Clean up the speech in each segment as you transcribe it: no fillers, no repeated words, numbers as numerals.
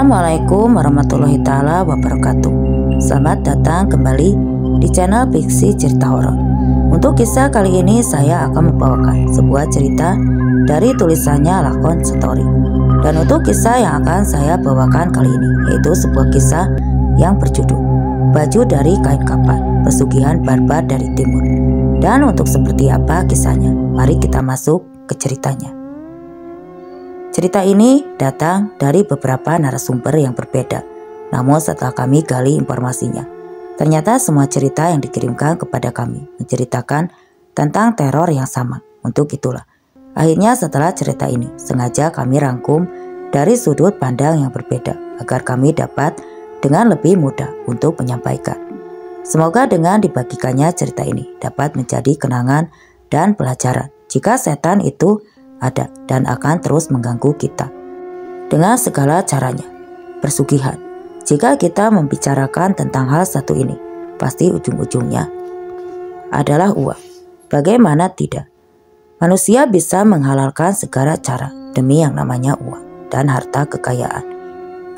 Assalamualaikum warahmatullahi taala wabarakatuh. Selamat datang kembali di channel Fiksi Cerita Horor. Untuk kisah kali ini saya akan membawakan sebuah cerita dari tulisannya Lakon Story. Dan untuk kisah yang akan saya bawakan kali ini yaitu sebuah kisah yang berjudul Baju dari Kain Kapan, Pesugihan Barbar dari Timur. Dan untuk seperti apa kisahnya, mari kita masuk ke ceritanya. Cerita ini datang dari beberapa narasumber yang berbeda. Namun setelah kami gali informasinya, ternyata semua cerita yang dikirimkan kepada kami menceritakan tentang teror yang sama. Untuk itulah, akhirnya setelah cerita ini sengaja kami rangkum dari sudut pandang yang berbeda agar kami dapat dengan lebih mudah untuk menyampaikan. Semoga dengan dibagikannya cerita ini dapat menjadi kenangan dan pelajaran jika setan itu ada dan akan terus mengganggu kita dengan segala caranya. Persugihan, jika kita membicarakan tentang hal satu ini, pasti ujung-ujungnya adalah uang. Bagaimana tidak? Manusia bisa menghalalkan segala cara demi yang namanya uang dan harta kekayaan.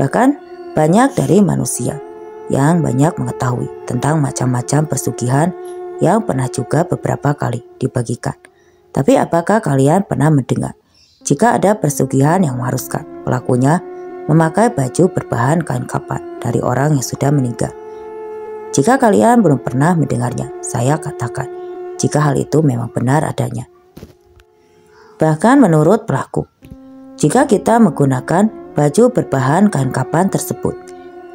Bahkan banyak dari manusia yang banyak mengetahui tentang macam-macam persugihan yang pernah juga beberapa kali dibagikan. Tapi apakah kalian pernah mendengar jika ada persugihan yang mengharuskan pelakunya memakai baju berbahan kain kapan dari orang yang sudah meninggal? Jika kalian belum pernah mendengarnya, saya katakan jika hal itu memang benar adanya. Bahkan menurut pelaku, jika kita menggunakan baju berbahan kain kapan tersebut,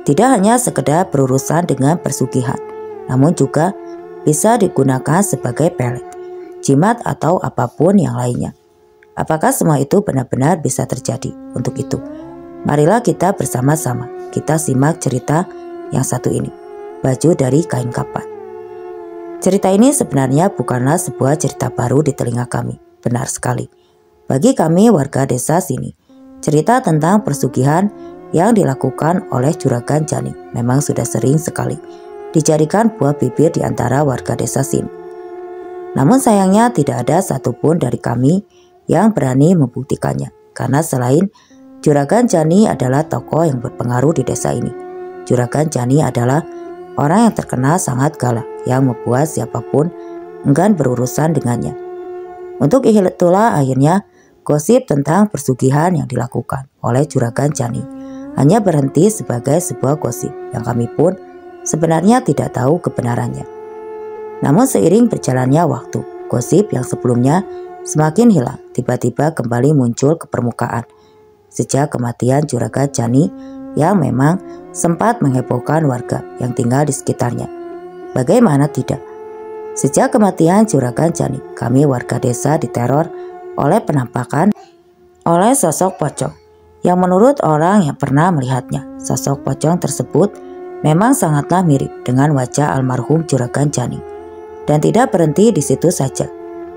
tidak hanya sekedar berurusan dengan persugihan, namun juga bisa digunakan sebagai pelet, jimat atau apapun yang lainnya. Apakah semua itu benar-benar bisa terjadi? Untuk itu, marilah kita bersama-sama kita simak cerita yang satu ini, Baju dari Kain Kapan. Cerita ini sebenarnya bukanlah sebuah cerita baru di telinga kami. Benar sekali. Bagi kami warga desa sini, cerita tentang persugihan yang dilakukan oleh Juragan Jani memang sudah sering sekali dijadikan buah bibir di antara warga desa sini. Namun sayangnya tidak ada satupun dari kami yang berani membuktikannya. Karena selain Juragan Jani adalah tokoh yang berpengaruh di desa ini, Juragan Jani adalah orang yang terkenal sangat galak yang membuat siapapun enggan berurusan dengannya. Untuk itulah akhirnya gosip tentang persugihan yang dilakukan oleh Juragan Jani hanya berhenti sebagai sebuah gosip yang kami pun sebenarnya tidak tahu kebenarannya. Namun seiring berjalannya waktu, gosip yang sebelumnya semakin hilang tiba-tiba kembali muncul ke permukaan. Sejak kematian Juragan Jani yang memang sempat menghebohkan warga yang tinggal di sekitarnya. Bagaimana tidak? Sejak kematian Juragan Jani, kami warga desa diteror oleh penampakan oleh sosok pocong yang menurut orang yang pernah melihatnya, sosok pocong tersebut memang sangatlah mirip dengan wajah almarhum Juragan Jani. Dan tidak berhenti di situ saja.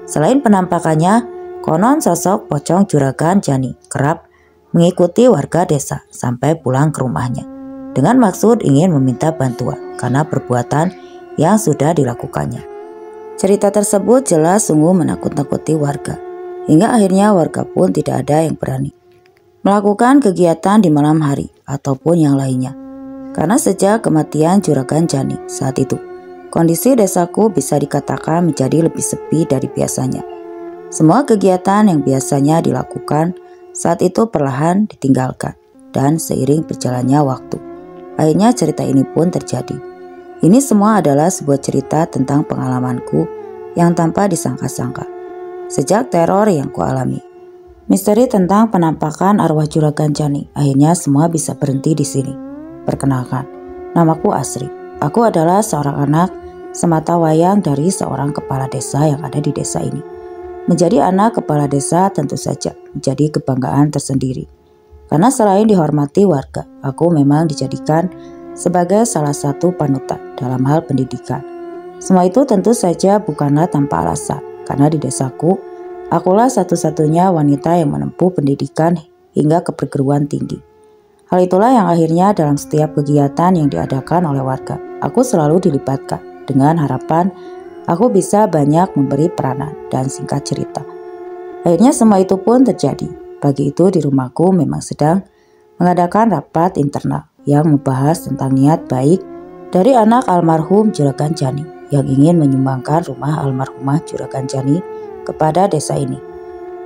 Selain penampakannya, konon sosok pocong Juragan Jani kerap mengikuti warga desa sampai pulang ke rumahnya dengan maksud ingin meminta bantuan karena perbuatan yang sudah dilakukannya. Cerita tersebut jelas sungguh menakut-nakuti warga, hingga akhirnya warga pun tidak ada yang berani melakukan kegiatan di malam hari ataupun yang lainnya. Karena sejak kematian Juragan Jani saat itu, kondisi desaku bisa dikatakan menjadi lebih sepi dari biasanya. Semua kegiatan yang biasanya dilakukan saat itu perlahan ditinggalkan. Dan seiring berjalannya waktu, akhirnya cerita ini pun terjadi. Ini semua adalah sebuah cerita tentang pengalamanku yang tanpa disangka-sangka. Sejak teror yang kualami, misteri tentang penampakan arwah Juragan Jani, akhirnya semua bisa berhenti di sini. Perkenalkan, namaku Asri. Aku adalah seorang anak sematawayang dari seorang kepala desa yang ada di desa ini. Menjadi anak kepala desa tentu saja menjadi kebanggaan tersendiri. Karena selain dihormati warga, aku memang dijadikan sebagai salah satu panutan dalam hal pendidikan. Semua itu tentu saja bukanlah tanpa alasan, karena di desaku, akulah satu-satunya wanita yang menempuh pendidikan hingga ke perguruan tinggi. Hal itulah yang akhirnya dalam setiap kegiatan yang diadakan oleh warga, aku selalu dilibatkan dengan harapan aku bisa banyak memberi peranan dan singkat cerita. Akhirnya semua itu pun terjadi. Pagi itu di rumahku memang sedang mengadakan rapat internal yang membahas tentang niat baik dari anak almarhum Juragan Jani yang ingin menyumbangkan rumah almarhumah Juragan Jani kepada desa ini.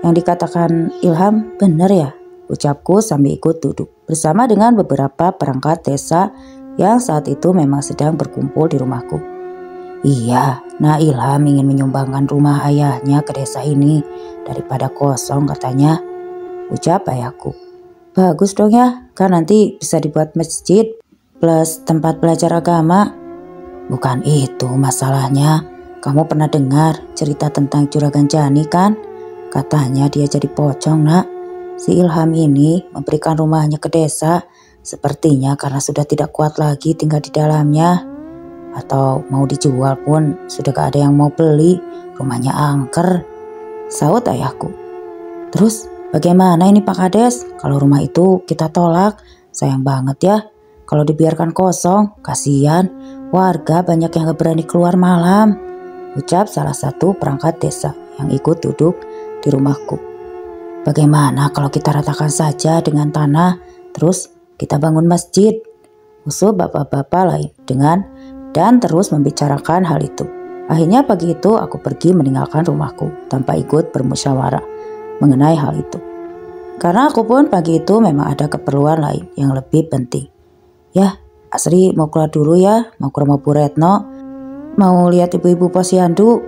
Yang dikatakan Ilham benar ya, ucapku sambil ikut duduk bersama dengan beberapa perangkat desa yang saat itu memang sedang berkumpul di rumahku. Iya, nah Ilham ingin menyumbangkan rumah ayahnya ke desa ini daripada kosong katanya, ucap ayahku. Bagus dong ya, kan nanti bisa dibuat masjid plus tempat belajar agama. Bukan itu masalahnya, kamu pernah dengar cerita tentang Juragan Jani kan? Katanya dia jadi pocong nak. Si Ilham ini memberikan rumahnya ke desa, sepertinya karena sudah tidak kuat lagi tinggal di dalamnya. Atau mau dijual pun sudah gak ada yang mau beli, rumahnya angker, saut ayahku. Terus bagaimana ini Pak Kades? Kalau rumah itu kita tolak, sayang banget ya. Kalau dibiarkan kosong, kasihan, warga banyak yang gak berani keluar malam, ucap salah satu perangkat desa yang ikut duduk di rumahku. Bagaimana kalau kita ratakan saja dengan tanah, terus kita bangun masjid, usul bapak-bapak lain dan terus membicarakan hal itu. Akhirnya pagi itu aku pergi meninggalkan rumahku tanpa ikut bermusyawarah mengenai hal itu. Karena aku pun pagi itu memang ada keperluan lain yang lebih penting. Ya, Asri mau keluar dulu ya, mau ke rumah Bu Retno, mau lihat ibu-ibu posyandu,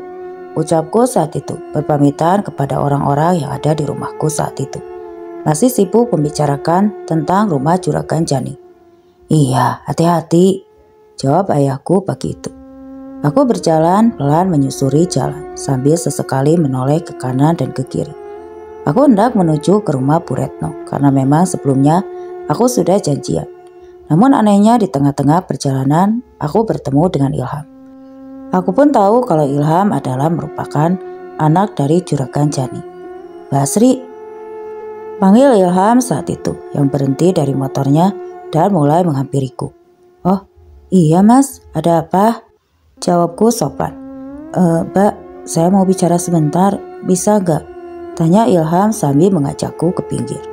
ucapku saat itu berpamitan kepada orang-orang yang ada di rumahku saat itu. Masih sibuk membicarakan tentang rumah Juragan Jani. Iya, hati-hati, jawab ayahku pagi itu. Aku berjalan pelan menyusuri jalan sambil sesekali menoleh ke kanan dan ke kiri. Aku hendak menuju ke rumah Bu Retno karena memang sebelumnya aku sudah janjian. Namun anehnya di tengah-tengah perjalanan aku bertemu dengan Ilham. Aku pun tahu kalau Ilham adalah merupakan anak dari Juragan Jani. Basri, panggil Ilham saat itu yang berhenti dari motornya dan mulai menghampiriku. Oh iya mas, ada apa? Jawabku sopan. Mbak, saya mau bicara sebentar, bisa gak? Tanya Ilham sambil mengajakku ke pinggir.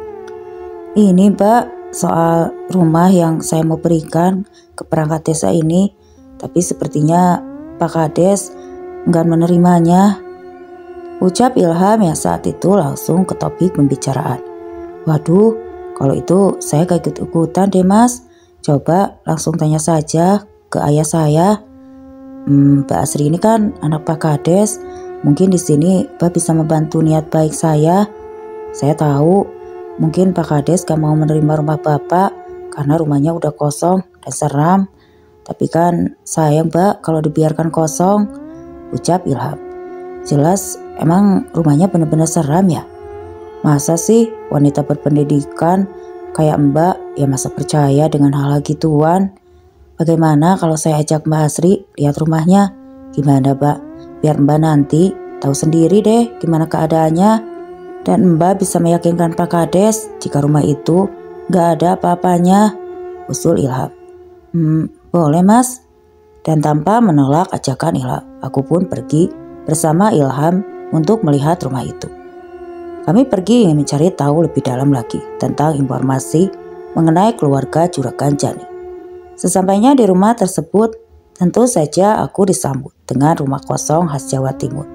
Ini mbak, soal rumah yang saya mau berikan ke perangkat desa ini, tapi sepertinya Pak Kades enggan menerimanya, ucap Ilham yang saat itu langsung ke topik pembicaraan. Waduh, kalau itu saya gak ikut-ikutan deh mas, coba langsung tanya saja ke ayah saya. Mbak Asri ini kan anak Pak Kades, mungkin di sini Mbak bisa membantu niat baik saya. Saya tahu mungkin Pak Kades gak mau menerima rumah Bapak karena rumahnya udah kosong dan seram. Tapi kan sayang Mbak kalau dibiarkan kosong, ucap Ilham. Jelas emang rumahnya benar-benar seram ya. Masa sih wanita berpendidikan kayak Mbak ya masa percaya dengan hal gituan? Bagaimana kalau saya ajak Mbak Asri lihat rumahnya? Gimana Mbak? Biar Mbak nanti tahu sendiri deh gimana keadaannya. Dan Mbak bisa meyakinkan Pak Kades jika rumah itu gak ada apa-apanya, usul Ilham. Boleh mas. Dan tanpa menolak ajakan Ilham, aku pun pergi bersama Ilham untuk melihat rumah itu. Kami pergi ingin mencari tahu lebih dalam lagi tentang informasi mengenai keluarga Juragan Jani. Sesampainya di rumah tersebut, tentu saja aku disambut dengan rumah kosong khas Jawa Timur.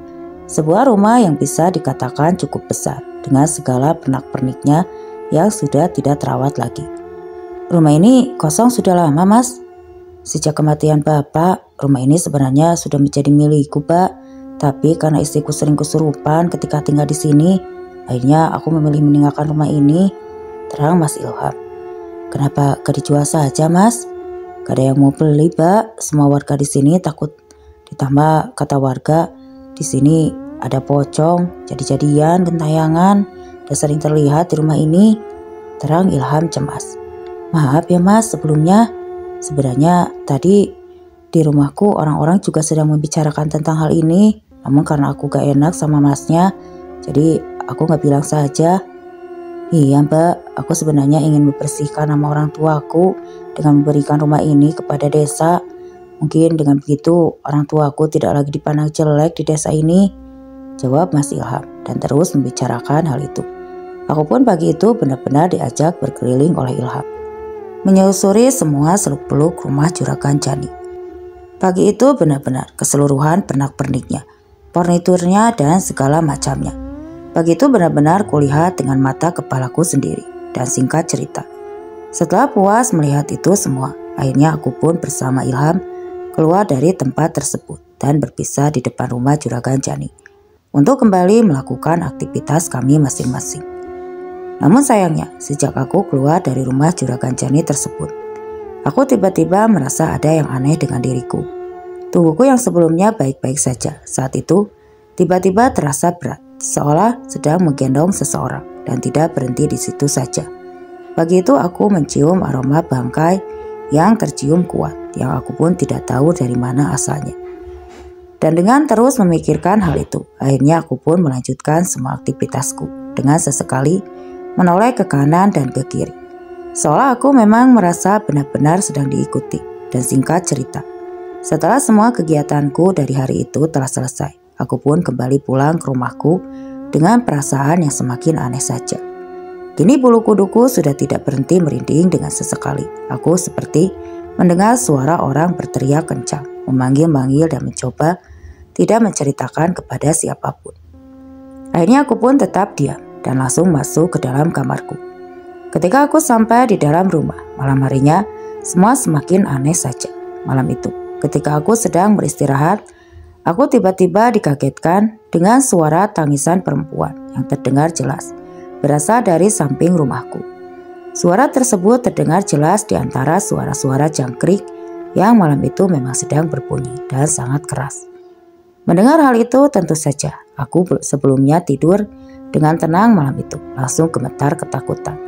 Sebuah rumah yang bisa dikatakan cukup besar dengan segala pernak-perniknya yang sudah tidak terawat lagi. Rumah ini kosong sudah lama mas. Sejak kematian bapak, rumah ini sebenarnya sudah menjadi milikku Pak. Tapi karena istriku sering kesurupan ketika tinggal di sini, akhirnya aku memilih meninggalkan rumah ini, terang Mas Ilham. Kenapa gak dijual saja mas? Gak ada yang mau beli Pak. Semua warga di sini takut. Ditambah kata warga, di sini ada pocong, jadi-jadian, gentayangan, dan sering terlihat di rumah ini, terang Ilham cemas. Maaf ya mas sebelumnya, sebenarnya tadi di rumahku orang-orang juga sedang membicarakan tentang hal ini, namun karena aku gak enak sama masnya, jadi aku gak bilang saja. Iya mbak, aku sebenarnya ingin membersihkan nama orang tuaku dengan memberikan rumah ini kepada desa. Mungkin dengan begitu orang tuaku tidak lagi dipandang jelek di desa ini, jawab Mas Ilham dan terus membicarakan hal itu. Aku pun pagi itu benar-benar diajak berkeliling oleh Ilham, menyusuri semua seluk-beluk rumah Juragan Jani. Pagi itu benar-benar keseluruhan pernak-perniknya, furniturnya dan segala macamnya. Pagi itu benar-benar kulihat dengan mata kepalaku sendiri. Dan singkat cerita, setelah puas melihat itu semua, akhirnya aku pun bersama Ilham keluar dari tempat tersebut dan berpisah di depan rumah Juragan Jani untuk kembali melakukan aktivitas kami masing-masing. Namun sayangnya, sejak aku keluar dari rumah Juragan Jani tersebut, aku tiba-tiba merasa ada yang aneh dengan diriku. Tubuhku yang sebelumnya baik-baik saja saat itu tiba-tiba terasa berat, seolah sedang menggendong seseorang, dan tidak berhenti di situ saja. Pagi itu aku mencium aroma bangkai yang tercium kuat, yang aku pun tidak tahu dari mana asalnya. Dan dengan terus memikirkan hal itu, akhirnya aku pun melanjutkan semua aktivitasku dengan sesekali menoleh ke kanan dan ke kiri, seolah aku memang merasa benar-benar sedang diikuti. Dan singkat cerita, setelah semua kegiatanku dari hari itu telah selesai, aku pun kembali pulang ke rumahku dengan perasaan yang semakin aneh saja. Kini bulu kuduku sudah tidak berhenti merinding dengan sesekali. Aku seperti mendengar suara orang berteriak kencang, memanggil-manggil dan mencoba tidak menceritakan kepada siapapun. Akhirnya aku pun tetap diam dan langsung masuk ke dalam kamarku. Ketika aku sampai di dalam rumah, malam harinya semua semakin aneh saja. Malam itu, ketika aku sedang beristirahat, aku tiba-tiba dikagetkan dengan suara tangisan perempuan yang terdengar jelas, berasal dari samping rumahku. Suara tersebut terdengar jelas di antara suara-suara jangkrik yang malam itu memang sedang berbunyi dan sangat keras. Mendengar hal itu, tentu saja aku sebelumnya tidur dengan tenang malam itu langsung gemetar ketakutan.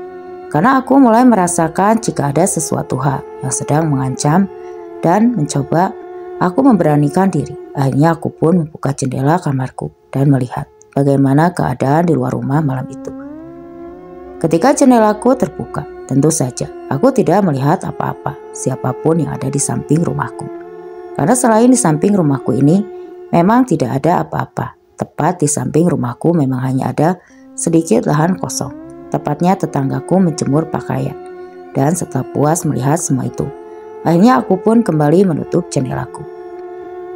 Karena aku mulai merasakan jika ada sesuatu hal yang sedang mengancam dan mencoba aku memberanikan diri. Akhirnya aku pun membuka jendela kamarku dan melihat bagaimana keadaan di luar rumah malam itu. Ketika jendelaku terbuka, tentu saja aku tidak melihat apa-apa, siapapun yang ada di samping rumahku. Karena selain di samping rumahku ini, memang tidak ada apa-apa. Tepat di samping rumahku memang hanya ada sedikit lahan kosong. Tepatnya tetanggaku menjemur pakaian. Dan setelah puas melihat semua itu, akhirnya aku pun kembali menutup jendelaku.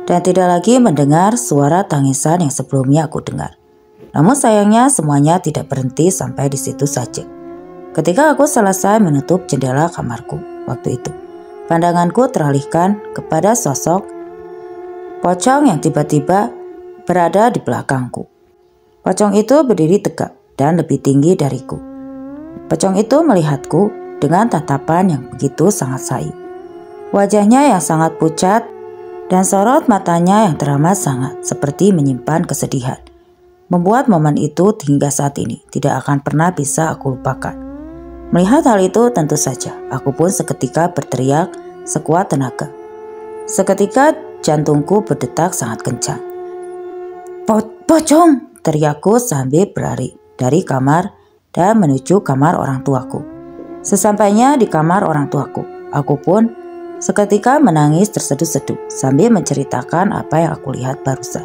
Dan tidak lagi mendengar suara tangisan yang sebelumnya aku dengar. Namun sayangnya semuanya tidak berhenti sampai di situ saja. Ketika aku selesai menutup jendela kamarku waktu itu, pandanganku teralihkan kepada sosok pocong yang tiba-tiba berada di belakangku. Pocong itu berdiri tegak dan lebih tinggi dariku. Pocong itu melihatku dengan tatapan yang begitu sangat sayu. Wajahnya yang sangat pucat dan sorot matanya yang teramat sangat seperti menyimpan kesedihan, membuat momen itu hingga saat ini tidak akan pernah bisa aku lupakan. Melihat hal itu tentu saja aku pun seketika berteriak sekuat tenaga. Seketika jantungku berdetak sangat kencang. Pocong! Teriakku sambil berlari dari kamar dan menuju kamar orang tuaku. Sesampainya di kamar orang tuaku, aku pun seketika menangis terseduh-seduh sambil menceritakan apa yang aku lihat barusan.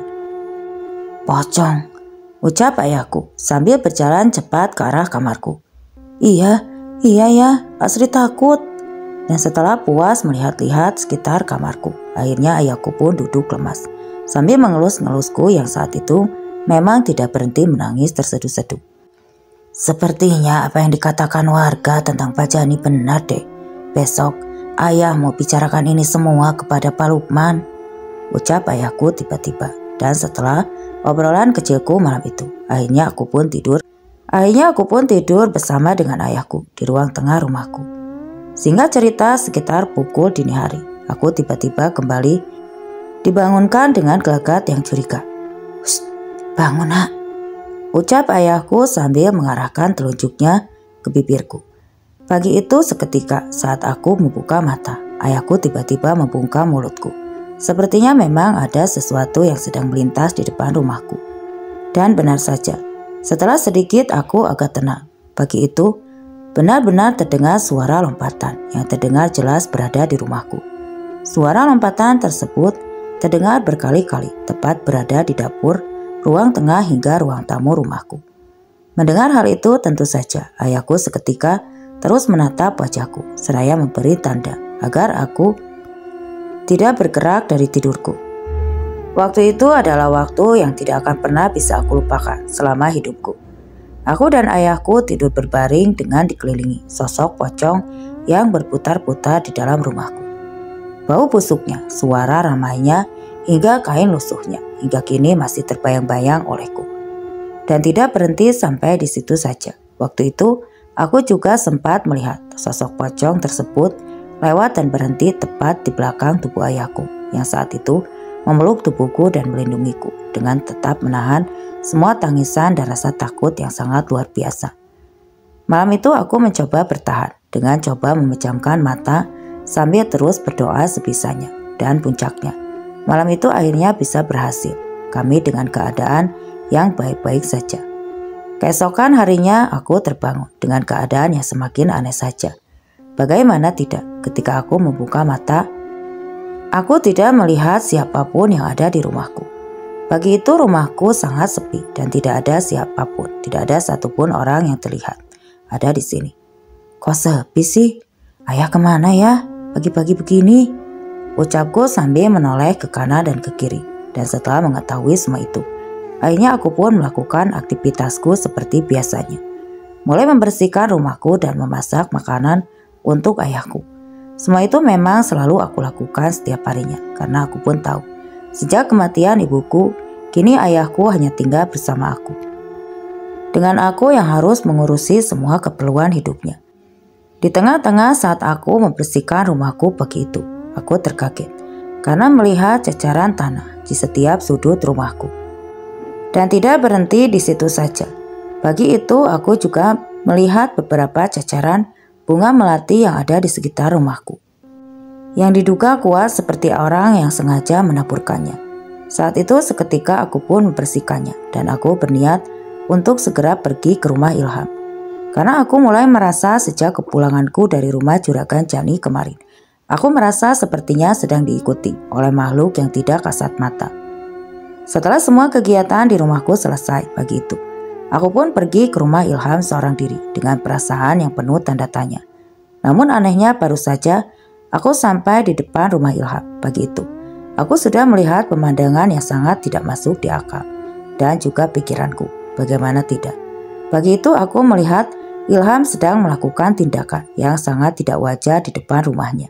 Pocong, ucap ayahku sambil berjalan cepat ke arah kamarku. Iya ya, Asri takut. Dan setelah puas melihat-lihat sekitar kamarku, akhirnya ayahku pun duduk lemas sambil mengelus-ngelusku yang saat itu memang tidak berhenti menangis terseduh-seduh. Sepertinya apa yang dikatakan warga tentang Pak Jani benar deh. Besok ayah mau bicarakan ini semua kepada Pak Lukman, ucap ayahku tiba-tiba. Dan setelah obrolan kecilku malam itu, akhirnya aku pun tidur bersama dengan ayahku di ruang tengah rumahku. Singkat cerita, sekitar pukul dini hari, aku tiba-tiba kembali dibangunkan dengan gelagat yang curiga. Bangun nak, ucap ayahku sambil mengarahkan telunjuknya ke bibirku. Pagi itu seketika saat aku membuka mata, ayahku tiba-tiba membungkam mulutku. Sepertinya memang ada sesuatu yang sedang melintas di depan rumahku. Dan benar saja, setelah sedikit aku agak tenang. Pagi itu benar-benar terdengar suara lompatan yang terdengar jelas berada di rumahku. Suara lompatan tersebut terdengar berkali-kali tepat berada di dapur, ruang tengah hingga ruang tamu rumahku. Mendengar hal itu tentu saja ayahku seketika terus menatap wajahku seraya memberi tanda agar aku tidak bergerak dari tidurku. Waktu itu adalah waktu yang tidak akan pernah bisa aku lupakan selama hidupku. Aku dan ayahku tidur berbaring dengan dikelilingi sosok pocong yang berputar-putar di dalam rumahku. Bau busuknya, suara ramainya, hingga kain lusuhnya hingga kini masih terbayang-bayang olehku. Dan tidak berhenti sampai di situ saja. Waktu itu aku juga sempat melihat sosok pocong tersebut lewat dan berhenti tepat di belakang tubuh ayahku yang saat itu memeluk tubuhku dan melindungiku dengan tetap menahan semua tangisan dan rasa takut yang sangat luar biasa. Malam itu aku mencoba bertahan dengan coba memejamkan mata sambil terus berdoa sebisanya, dan puncaknya malam itu akhirnya bisa berhasil. Kami dengan keadaan yang baik-baik saja. Keesokan harinya aku terbangun dengan keadaan yang semakin aneh saja. Bagaimana tidak, ketika aku membuka mata, aku tidak melihat siapapun yang ada di rumahku. Pagi itu rumahku sangat sepi dan tidak ada siapapun, tidak ada satupun orang yang terlihat ada di sini. Kok sepi sih? Ayah kemana ya? Pagi-pagi begini, ucapku sambil menoleh ke kanan dan ke kiri. Dan setelah mengetahui semua itu, akhirnya aku pun melakukan aktivitasku seperti biasanya. Mulai membersihkan rumahku dan memasak makanan untuk ayahku. Semua itu memang selalu aku lakukan setiap harinya karena aku pun tahu sejak kematian ibuku, kini ayahku hanya tinggal bersama aku. Dengan aku yang harus mengurusi semua keperluan hidupnya. Di tengah-tengah saat aku membersihkan rumahku pagi itu, aku terkaget karena melihat cacaran tanah di setiap sudut rumahku. Dan tidak berhenti di situ saja. Pagi itu aku juga melihat beberapa cacaran bunga melati yang ada di sekitar rumahku, yang diduga kuat seperti orang yang sengaja menaburkannya. Saat itu seketika aku pun membersihkannya dan aku berniat untuk segera pergi ke rumah Ilham. Karena aku mulai merasa sejak kepulanganku dari rumah Juragan Jani kemarin, aku merasa sepertinya sedang diikuti oleh makhluk yang tidak kasat mata. Setelah semua kegiatan di rumahku selesai pagi itu, aku pun pergi ke rumah Ilham seorang diri dengan perasaan yang penuh tanda tanya. Namun anehnya baru saja aku sampai di depan rumah Ilham pagi itu, aku sudah melihat pemandangan yang sangat tidak masuk di akal dan juga pikiranku. Bagaimana tidak? Pagi itu aku melihat Ilham sedang melakukan tindakan yang sangat tidak wajar di depan rumahnya.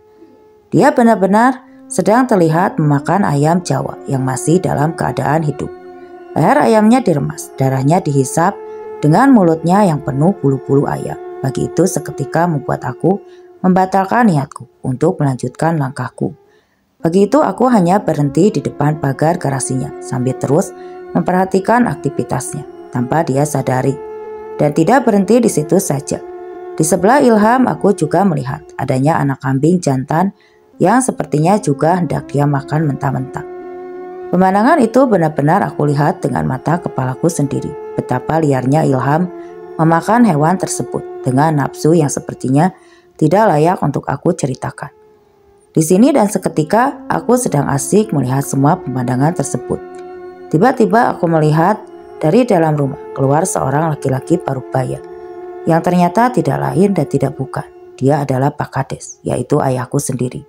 Dia benar-benar sedang terlihat memakan ayam Jawa yang masih dalam keadaan hidup. Leher ayamnya diremas, darahnya dihisap dengan mulutnya yang penuh bulu-bulu ayam. Pagi itu seketika membuat aku membatalkan niatku untuk melanjutkan langkahku. Pagi itu aku hanya berhenti di depan pagar garasinya sambil terus memperhatikan aktivitasnya tanpa dia sadari. Dan tidak berhenti di situ saja. Di sebelah Ilham aku juga melihat adanya anak kambing jantan yang sepertinya juga hendak dia makan mentah-mentah. Pemandangan itu benar-benar aku lihat dengan mata kepalaku sendiri. Betapa liarnya Ilham memakan hewan tersebut dengan nafsu yang sepertinya tidak layak untuk aku ceritakan. Di sini dan seketika aku sedang asik melihat semua pemandangan tersebut. Tiba-tiba aku melihat dari dalam rumah keluar seorang laki-laki parubaya yang ternyata tidak lain dan tidak bukan. Dia adalah Pak Kades, yaitu ayahku sendiri.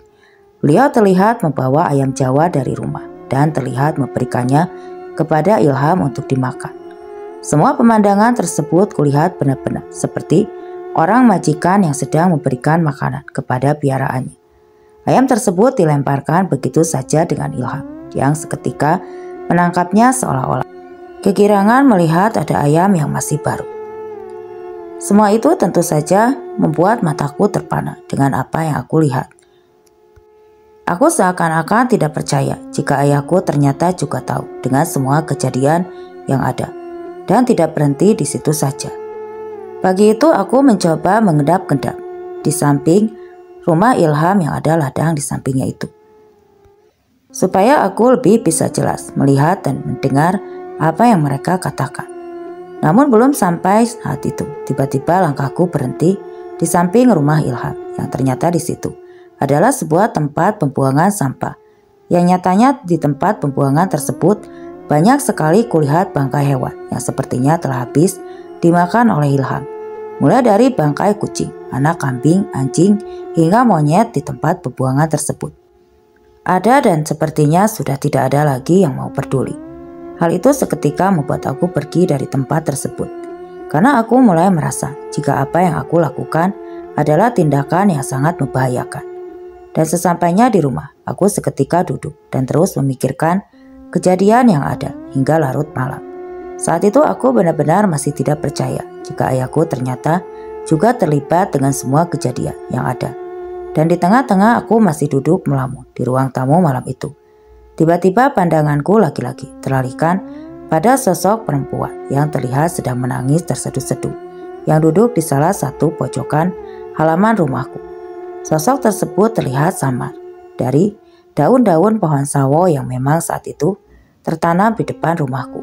Beliau terlihat membawa ayam Jawa dari rumah dan terlihat memberikannya kepada Ilham untuk dimakan. Semua pemandangan tersebut kulihat benar-benar seperti orang majikan yang sedang memberikan makanan kepada piaraannya. Ayam tersebut dilemparkan begitu saja dengan Ilham yang seketika menangkapnya seolah-olah kegirangan melihat ada ayam yang masih baru. Semua itu tentu saja membuat mataku terpana dengan apa yang aku lihat. Aku seakan-akan tidak percaya jika ayahku ternyata juga tahu dengan semua kejadian yang ada dan tidak berhenti di situ saja. Pagi itu aku mencoba mengendap-endap di samping rumah Ilham yang ada ladang di sampingnya itu, supaya aku lebih bisa jelas melihat dan mendengar apa yang mereka katakan. Namun belum sampai saat itu, tiba-tiba langkahku berhenti di samping rumah Ilham yang ternyata di situ adalah sebuah tempat pembuangan sampah. Yang nyatanya di tempat pembuangan tersebut banyak sekali kulihat bangkai hewan yang sepertinya telah habis dimakan oleh Ilham. Mulai dari bangkai kucing, anak kambing, anjing, hingga monyet di tempat pembuangan tersebut. Ada dan sepertinya sudah tidak ada lagi yang mau peduli. Hal itu seketika membuat aku pergi dari tempat tersebut. Karena aku mulai merasa jika apa yang aku lakukan adalah tindakan yang sangat membahayakan. Dan sesampainya di rumah, aku seketika duduk dan terus memikirkan kejadian yang ada hingga larut malam. Saat itu aku benar-benar masih tidak percaya jika ayahku ternyata juga terlibat dengan semua kejadian yang ada. Dan di tengah-tengah aku masih duduk melamun di ruang tamu malam itu. Tiba-tiba pandanganku lagi-lagi teralihkan pada sosok perempuan yang terlihat sedang menangis terseduh-seduh yang duduk di salah satu pojokan halaman rumahku. Sosok tersebut terlihat samar dari daun-daun pohon sawo yang memang saat itu tertanam di depan rumahku.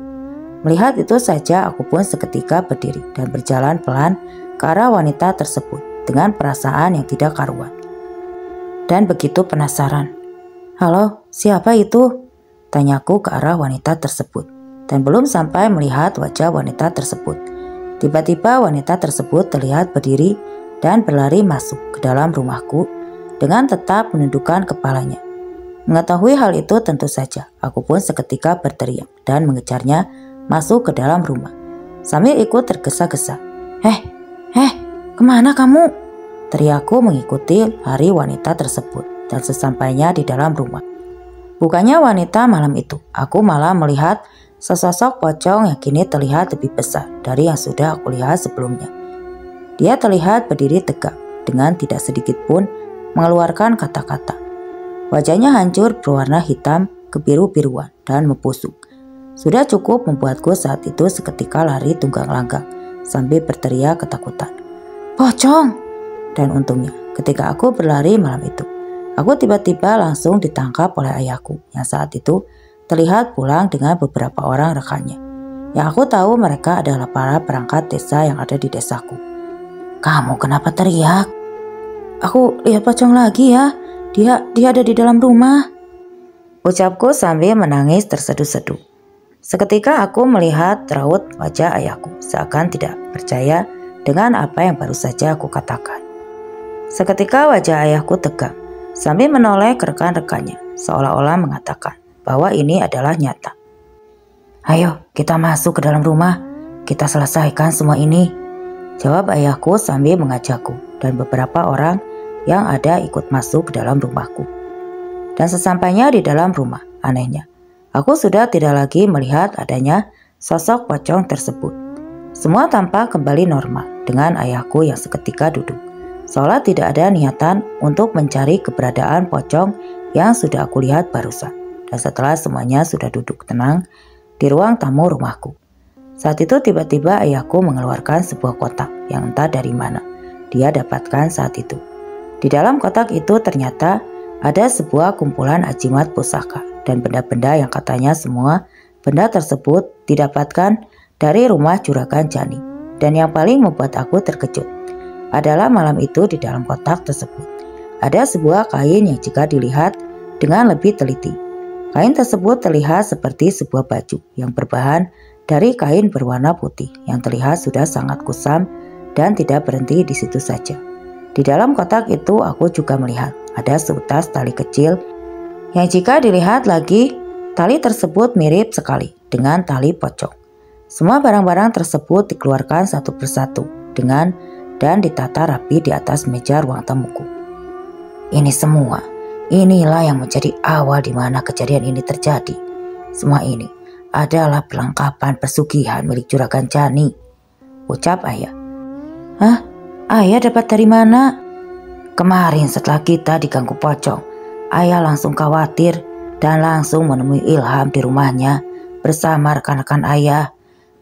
Melihat itu saja aku pun seketika berdiri dan berjalan pelan ke arah wanita tersebut dengan perasaan yang tidak karuan. Dan begitu penasaran. "Halo, siapa itu?" tanyaku ke arah wanita tersebut. Dan belum sampai melihat wajah wanita tersebut, tiba-tiba wanita tersebut terlihat berdiri dan berlari masuk ke dalam rumahku dengan tetap menundukkan kepalanya. Mengetahui hal itu tentu saja, aku pun seketika berteriak dan mengejarnya masuk ke dalam rumah. Sambil ikut tergesa-gesa. Kemana kamu?" teriakku mengikuti lari wanita tersebut dan sesampainya di dalam rumah. Bukannya wanita malam itu, aku malah melihat sesosok pocong yang kini terlihat lebih besar dari yang sudah aku lihat sebelumnya. Dia terlihat berdiri tegak dengan tidak sedikit pun mengeluarkan kata-kata. Wajahnya hancur berwarna hitam kebiru-biruan dan membusuk. Sudah cukup membuatku saat itu seketika lari tunggang langgang sambil berteriak ketakutan. "Pocong!" Dan untungnya ketika aku berlari malam itu, aku tiba-tiba langsung ditangkap oleh ayahku yang saat itu terlihat pulang dengan beberapa orang rekannya. Yang aku tahu mereka adalah para perangkat desa yang ada di desaku. "Kamu kenapa teriak?" "Aku lihat pocong lagi ya. Dia ada di dalam rumah," ucapku sambil menangis terseduh-seduh. Seketika aku melihat raut wajah ayahku seakan tidak percaya dengan apa yang baru saja aku katakan. Seketika wajah ayahku tegang sambil menoleh ke rekan-rekannya seolah-olah mengatakan bahwa ini adalah nyata. "Ayo kita masuk ke dalam rumah, kita selesaikan semua ini," jawab ayahku sambil mengajakku dan beberapa orang yang ada ikut masuk ke dalam rumahku. Dan sesampainya di dalam rumah, anehnya, aku sudah tidak lagi melihat adanya sosok pocong tersebut. Semua tampak kembali normal dengan ayahku yang seketika duduk, seolah tidak ada niatan untuk mencari keberadaan pocong yang sudah aku lihat barusan. Dan setelah semuanya sudah duduk tenang di ruang tamu rumahku, saat itu tiba-tiba ayahku mengeluarkan sebuah kotak yang entah dari mana dia dapatkan saat itu. Di dalam kotak itu ternyata ada sebuah kumpulan ajimat pusaka dan benda-benda yang katanya semua benda tersebut didapatkan dari rumah Juragan Jani. Dan yang paling membuat aku terkejut adalah malam itu di dalam kotak tersebut ada sebuah kain yang jika dilihat dengan lebih teliti, kain tersebut terlihat seperti sebuah baju yang berbahan dari kain berwarna putih yang terlihat sudah sangat kusam dan tidak berhenti di situ saja. Di dalam kotak itu aku juga melihat ada seutas tali kecil yang jika dilihat lagi tali tersebut mirip sekali dengan tali pocong. Semua barang-barang tersebut dikeluarkan satu persatu dan ditata rapi di atas meja ruang tamuku. Inilah yang menjadi awal di mana kejadian ini terjadi. Semua ini adalah perlengkapan pesugihan milik Juragan Jani, ucap ayah. "Hah? Ayah dapat dari mana?" "Kemarin setelah kita diganggu pocong, ayah langsung khawatir dan langsung menemui Ilham di rumahnya bersama rekan-rekan ayah.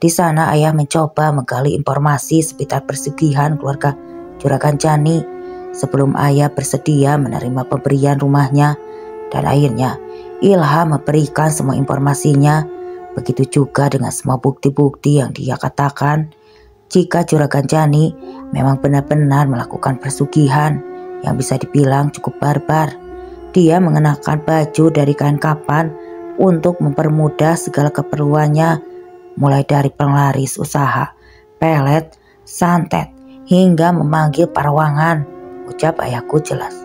Di sana ayah mencoba menggali informasi seputar pesugihan keluarga Juragan Jani sebelum ayah bersedia menerima pemberian rumahnya. Dan akhirnya Ilham memberikan semua informasinya. Begitu juga dengan semua bukti-bukti yang dia katakan jika Juragan Jani memang benar-benar melakukan pesugihan yang bisa dibilang cukup barbar. Dia mengenakan baju dari kain kapan untuk mempermudah segala keperluannya, mulai dari penglaris usaha, pelet, santet, hingga memanggil parawangan, ucap ayahku jelas.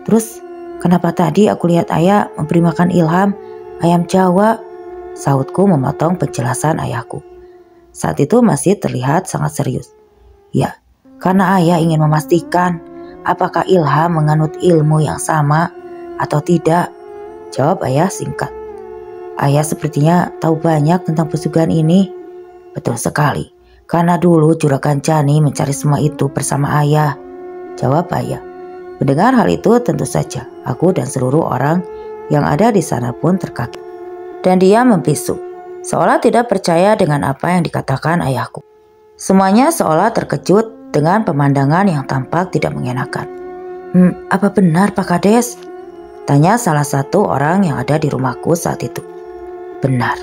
Terus kenapa tadi aku lihat ayah memberi makan Ilham ayam Jawa? Sautku memotong penjelasan ayahku. Saat itu masih terlihat sangat serius. Ya, karena ayah ingin memastikan apakah Ilham menganut ilmu yang sama atau tidak, jawab ayah singkat. Ayah sepertinya tahu banyak tentang pesugihan ini. Betul sekali, karena dulu Juragan Jani mencari semua itu bersama ayah, jawab ayah. Mendengar hal itu tentu saja aku dan seluruh orang yang ada di sana pun terkaget. Dan dia membisu, seolah tidak percaya dengan apa yang dikatakan ayahku. Semuanya seolah terkejut dengan pemandangan yang tampak tidak mengenakan. Apa benar Pak Kades? Tanya salah satu orang yang ada di rumahku saat itu. Benar,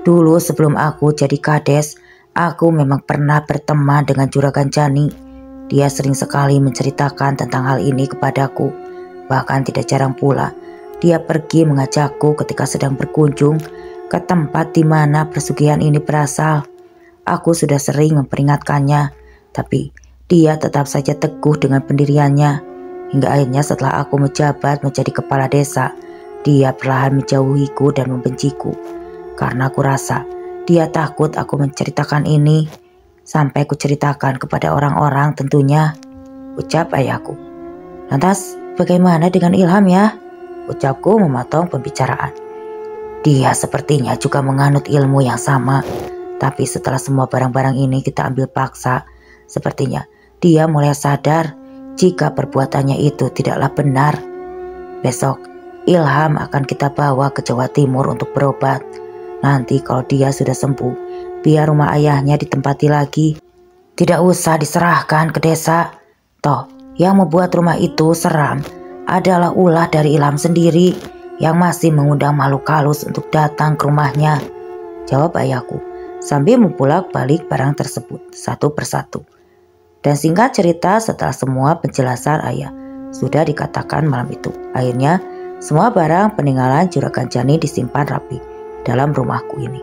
dulu sebelum aku jadi Kades, aku memang pernah berteman dengan Juragan Jani. Dia sering sekali menceritakan tentang hal ini kepadaku. Bahkan tidak jarang pula dia pergi mengajakku ketika sedang berkunjung ke tempat di mana pesugihan ini berasal. Aku sudah sering memperingatkannya, tapi dia tetap saja teguh dengan pendiriannya. Hingga akhirnya setelah aku menjabat menjadi kepala desa, dia perlahan menjauhiku dan membenciku. Karena aku rasa dia takut aku menceritakan ini, sampai kuceritakan kepada orang-orang tentunya, ucap ayahku. Lantas bagaimana dengan Ilham ya? Ucapku memotong pembicaraan. Dia sepertinya juga menganut ilmu yang sama, tapi setelah semua barang-barang ini kita ambil paksa, sepertinya dia mulai sadar jika perbuatannya itu tidaklah benar. Besok Ilham akan kita bawa ke Jawa Timur untuk berobat. Nanti kalau dia sudah sembuh, biar rumah ayahnya ditempati lagi. Tidak usah diserahkan ke desa. Toh yang membuat rumah itu seram adalah ulah dari Ilham sendiri yang masih mengundang makhluk halus untuk datang ke rumahnya, jawab ayahku sambil membulak-balik barang tersebut satu persatu. Dan singkat cerita, setelah semua penjelasan ayah sudah dikatakan malam itu, akhirnya semua barang peninggalan Juragan Jani disimpan rapi dalam rumahku ini.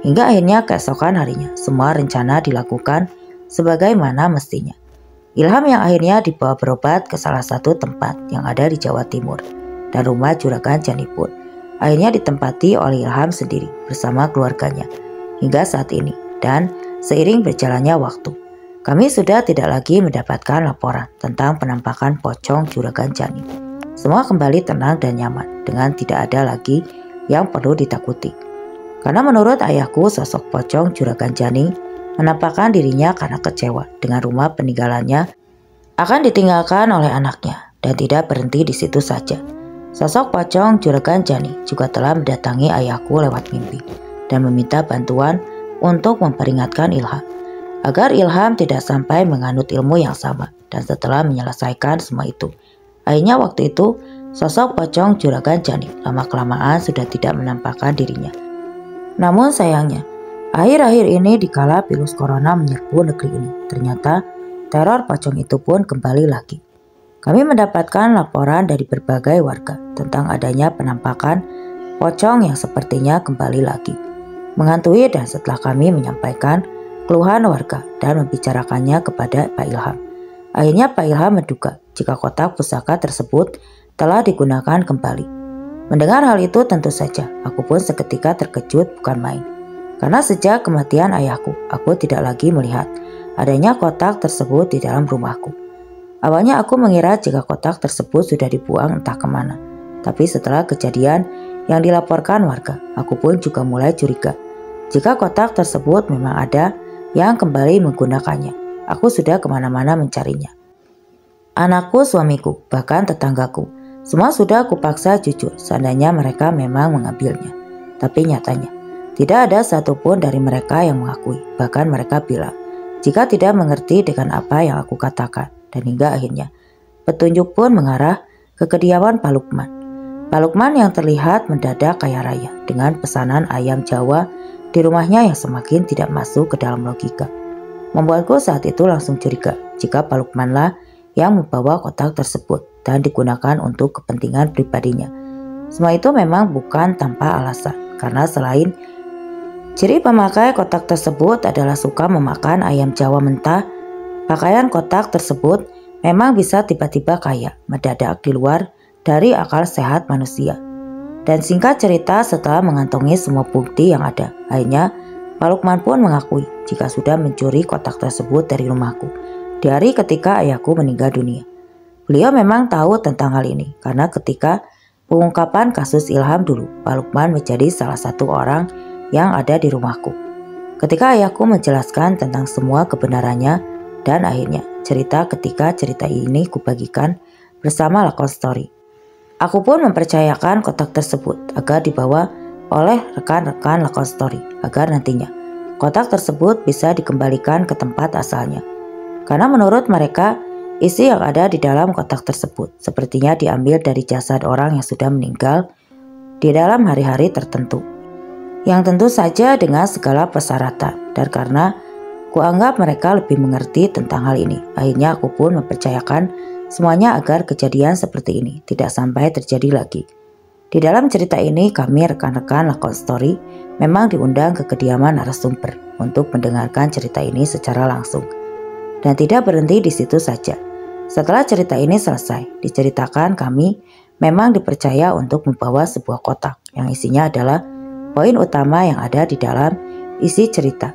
Hingga akhirnya keesokan harinya semua rencana dilakukan sebagaimana mestinya. Ilham yang akhirnya dibawa berobat ke salah satu tempat yang ada di Jawa Timur, dan rumah Juragan Jani pun akhirnya ditempati oleh Ilham sendiri bersama keluarganya hingga saat ini. Dan seiring berjalannya waktu, kami sudah tidak lagi mendapatkan laporan tentang penampakan pocong Juragan Jani. Semua kembali tenang dan nyaman dengan tidak ada lagi yang perlu ditakuti. Karena menurut ayahku, sosok pocong Juragan Jani menampakkan dirinya karena kecewa dengan rumah peninggalannya akan ditinggalkan oleh anaknya, dan tidak berhenti di situ saja. Sosok pocong Juragan Jani juga telah mendatangi ayahku lewat mimpi dan meminta bantuan untuk memperingatkan Ilham agar Ilham tidak sampai menganut ilmu yang sama. Dan setelah menyelesaikan semua itu, akhirnya waktu itu sosok pocong Juragan Jani lama-kelamaan sudah tidak menampakkan dirinya. Namun sayangnya, akhir-akhir ini dikala virus corona menyerbu negeri ini, ternyata teror pocong itu pun kembali lagi. Kami mendapatkan laporan dari berbagai warga tentang adanya penampakan pocong yang sepertinya kembali lagi menghantui. Dan setelah kami menyampaikan keluhan warga dan membicarakannya kepada Pak Ilham, akhirnya Pak Ilham menduga jika kotak pusaka tersebut telah digunakan kembali. Mendengar hal itu tentu saja aku pun seketika terkejut bukan main. Karena sejak kematian ayahku, aku tidak lagi melihat adanya kotak tersebut di dalam rumahku. Awalnya aku mengira jika kotak tersebut sudah dibuang entah kemana. Tapi setelah kejadian yang dilaporkan warga, aku pun juga mulai curiga jika kotak tersebut memang ada yang kembali menggunakannya. Aku sudah kemana-mana mencarinya. Anakku, suamiku, bahkan tetanggaku, semua sudah kupaksa jujur seandainya mereka memang mengambilnya. Tapi nyatanya tidak ada satupun dari mereka yang mengakui. Bahkan mereka bilang jika tidak mengerti dengan apa yang aku katakan. Dan hingga akhirnya petunjuk pun mengarah ke kediaman Pak Lukman. Pak Lukman yang terlihat mendadak kaya raya dengan pesanan ayam Jawa di rumahnya yang semakin tidak masuk ke dalam logika. Membuatku saat itu langsung curiga jika Pak Lukmanlah yang membawa kotak tersebut dan digunakan untuk kepentingan pribadinya. Semua itu memang bukan tanpa alasan, karena selain Ciri pemakai kotak tersebut adalah suka memakan ayam Jawa mentah. Pakaian kotak tersebut memang bisa tiba-tiba kaya, mendadak di luar dari akal sehat manusia. Dan singkat cerita, setelah mengantongi semua bukti yang ada, akhirnya Pak Lukman pun mengakui jika sudah mencuri kotak tersebut dari rumahku di hari ketika ayahku meninggal dunia. Beliau memang tahu tentang hal ini karena ketika pengungkapan kasus Ilham dulu, Pak Lukman menjadi salah satu orang yang ada di rumahku. Ketika ayahku menjelaskan tentang semua kebenarannya dan akhirnya ketika cerita ini kubagikan bersama Lakon Story. Aku pun mempercayakan kotak tersebut agar dibawa oleh rekan-rekan Lakon Story agar nantinya kotak tersebut bisa dikembalikan ke tempat asalnya. Karena menurut mereka, isi yang ada di dalam kotak tersebut sepertinya diambil dari jasad orang yang sudah meninggal di dalam hari-hari tertentu. Yang tentu saja dengan segala persyaratan, dan karena kuanggap mereka lebih mengerti tentang hal ini, akhirnya aku pun mempercayakan semuanya agar kejadian seperti ini tidak sampai terjadi lagi. Di dalam cerita ini kami rekan-rekan Lakon Story memang diundang ke kediaman narasumber untuk mendengarkan cerita ini secara langsung. Dan tidak berhenti di situ saja. Setelah cerita ini selesai, diceritakan kami memang dipercaya untuk membawa sebuah kotak yang isinya adalah poin utama yang ada di dalam isi cerita.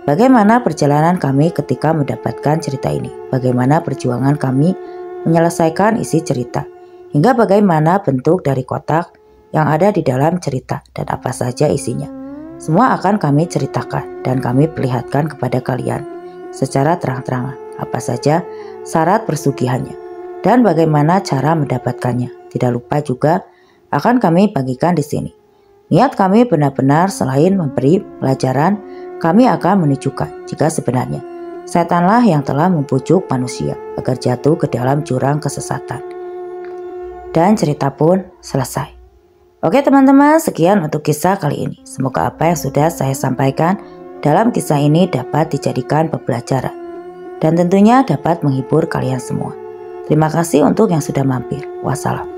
Bagaimana perjalanan kami ketika mendapatkan cerita ini, bagaimana perjuangan kami menyelesaikan isi cerita, hingga bagaimana bentuk dari kotak yang ada di dalam cerita dan apa saja isinya. Semua akan kami ceritakan dan kami perlihatkan kepada kalian secara terang-terangan apa saja syarat persugihannya dan bagaimana cara mendapatkannya. Tidak lupa juga akan kami bagikan di sini. Niat kami benar-benar selain memberi pelajaran, kami akan menunjukkan jika sebenarnya setanlah yang telah membujuk manusia agar jatuh ke dalam jurang kesesatan. Dan cerita pun selesai. Oke teman-teman, sekian untuk kisah kali ini. Semoga apa yang sudah saya sampaikan dalam kisah ini dapat dijadikan pembelajaran dan tentunya dapat menghibur kalian semua. Terima kasih untuk yang sudah mampir. Wassalam.